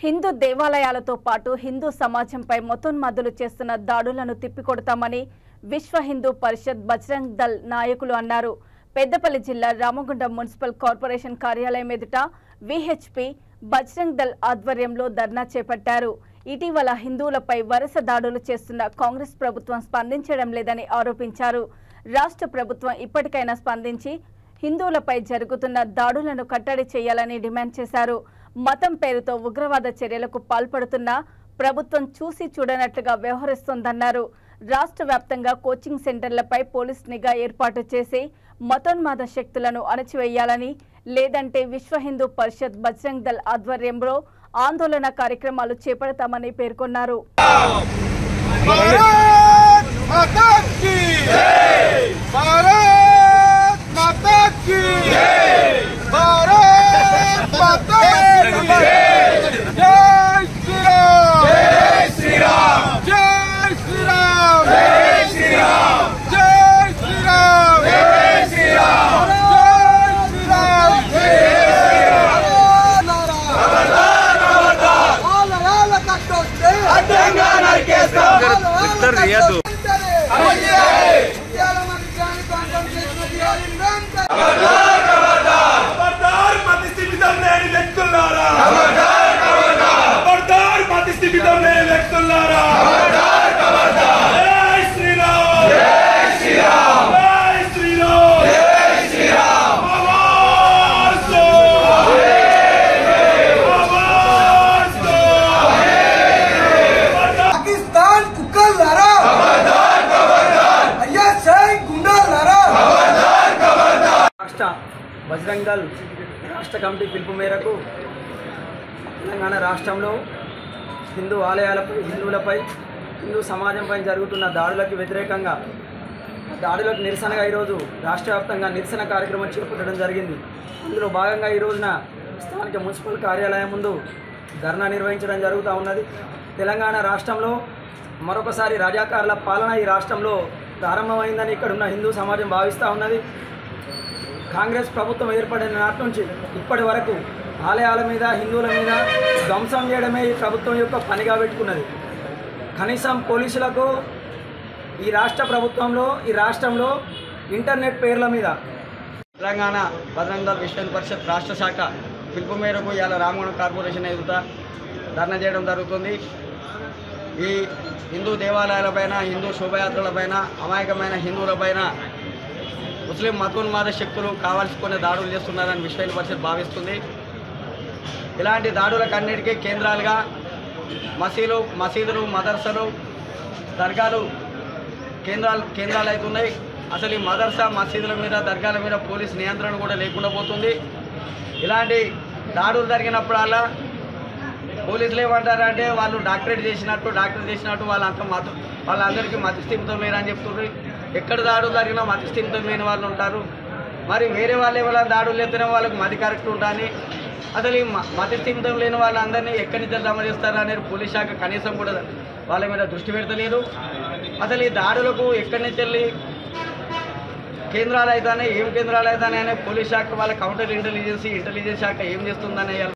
హిందూ దేవాలయాలతో పాటు హిందూ సమాజంపై మతోన్మాదులు చేస్తున్న దాడులను తిప్పికొడతామని విశ్వ హిందూ పరిషత్ బజరంగ్ దళ్ నాయకులు అన్నారు. పెద్దపల్లి జిల్లా రామగుండం మున్సిపల్ కార్పొరేషన్ కార్యాలయం ఎదుట విహెచ్పి బజరంగ్ దళ్ ఆధ్వర్యంలో ధర్నా చేపట్టారు. ఇటీవల హిందువులపై వరుస దాడులు చేస్తున్న కాంగ్రెస్ ప్రభుత్వం స్పందించడం లేదని ఆరోపించారు. రాష్ట్ర ప్రభుత్వం ఇప్పటికైనా స్పందించి హిందువులపై జరుగుతున్న దాడులను కట్టడి చేయాలని డిమాండ్ చేశారు. మతం పేరుతో ఉగ్రవాద చర్యలకు పాల్పడుతున్న ప్రభుత్వం చూసి చూడనట్లుగా వ్యవహరిస్తోందన్నారు. రాష్ట్ర వ్యాప్తంగా కోచింగ్ సెంటర్లపై పోలీస్ నిఘా ఏర్పాటు చేసి మతోన్మాద శక్తులను అణచివేయాలని, లేదంటే విశ్వ హిందూ పరిషత్ బజరంగ్ దళ్ ఆధ్వర్యంలో ఆందోళన కార్యక్రమాలు చేపడతామని పేర్కొన్నారు. బజరంగ్ దళ్ రాష్ట్ర కమిటీ పిలుపు మేరకు తెలంగాణ రాష్ట్రంలో హిందూ ఆలయాలపై, హిందువులపై, హిందూ సమాజంపై జరుగుతున్న దాడులకు వ్యతిరేకంగా దాడులకు నిరసనగా ఈరోజు రాష్ట్ర వ్యాప్తంగా నిరసన కార్యక్రమం చేపట్టడం జరిగింది. ఇందులో భాగంగా ఈ రోజున స్థానిక మున్సిపల్ కార్యాలయం ముందు ధర్నా నిర్వహించడం జరుగుతూ ఉన్నది. తెలంగాణ రాష్ట్రంలో మరొకసారి రజాకారుల పాలన ఈ రాష్ట్రంలో ప్రారంభమైందని ఇక్కడున్న హిందూ సమాజం భావిస్తూ ఉన్నది. కాంగ్రెస్ ప్రభుత్వం ఏర్పడిన నాటి నుంచి ఇప్పటి వరకు ఆలయాల మీద, హిందువుల మీద ధ్వంసం చేయడమే ఈ ప్రభుత్వం యొక్క పనిగా పెట్టుకున్నది. కనీసం పోలీసులకు ఈ రాష్ట్రంలో ఇంటర్నెట్ పేర్ల మీద తెలంగాణ బజరంగ్ దళ్ విశ్వ పరిషత్ రాష్ట్ర శాఖ పిలుపు మేరకు ఇవాళ రామగుండం కార్పొరేషన్ ఎదుట ధర్నా చేయడం జరుగుతుంది. ఈ హిందూ దేవాలయాలపైన, హిందూ శోభయాత్రలపైన, అమాయకమైన హిందువులపైన ముస్లిం మతోన్మాద శక్తులు కావాల్సుకునే దాడులు చేస్తున్నారని విశ్వ హిందూ పరిషత్ భావిస్తుంది. ఇలాంటి దాడులకన్నిటికీ కేంద్రాలుగా మసీదులు, మదర్సాలు, దర్గాలు కేంద్రాలు అవుతున్నాయి. అసలు ఈ మదర్సా, మసీదుల మీద, దర్గాల మీద పోలీస్ నియంత్రణ కూడా లేకుండా పోతుంది. ఇలాంటి దాడులు జరిగినప్పుడల్లా పోలీసులు ఏమంటారంటే వాళ్ళు డాక్టరేట్ చేసినట్టు వాళ్ళందరికీ మతిస్థిమితం లేరని చెప్తున్నారు. ఎక్కడ దాడులు జరిగినా మతిస్థిమితం లేని వాళ్ళు ఉంటారు. మరి వేరే వాళ్ళు ఏమైనా దాడులు ఎత్తిన వాళ్ళకి మతి కరెక్ట్ ఉంటుంది. అసలు ఈ మతిస్థిమితం లేని వాళ్ళందరినీ ఎక్కడి నుంచి జమ చేస్తారు అనేది పోలీస్ శాఖ కనీసం కూడా వాళ్ళ మీద దృష్టి పెడతలేరు. అసలు ఈ దాడులకు ఎక్కడి నుంచి వెళ్ళి కేంద్రాలు అవుతానే, ఏం కేంద్రాలు అవుతానే అనే పోలీస్ శాఖ వాళ్ళ కౌంటర్ ఇంటెలిజెన్స్ శాఖ ఏం చేస్తుందనే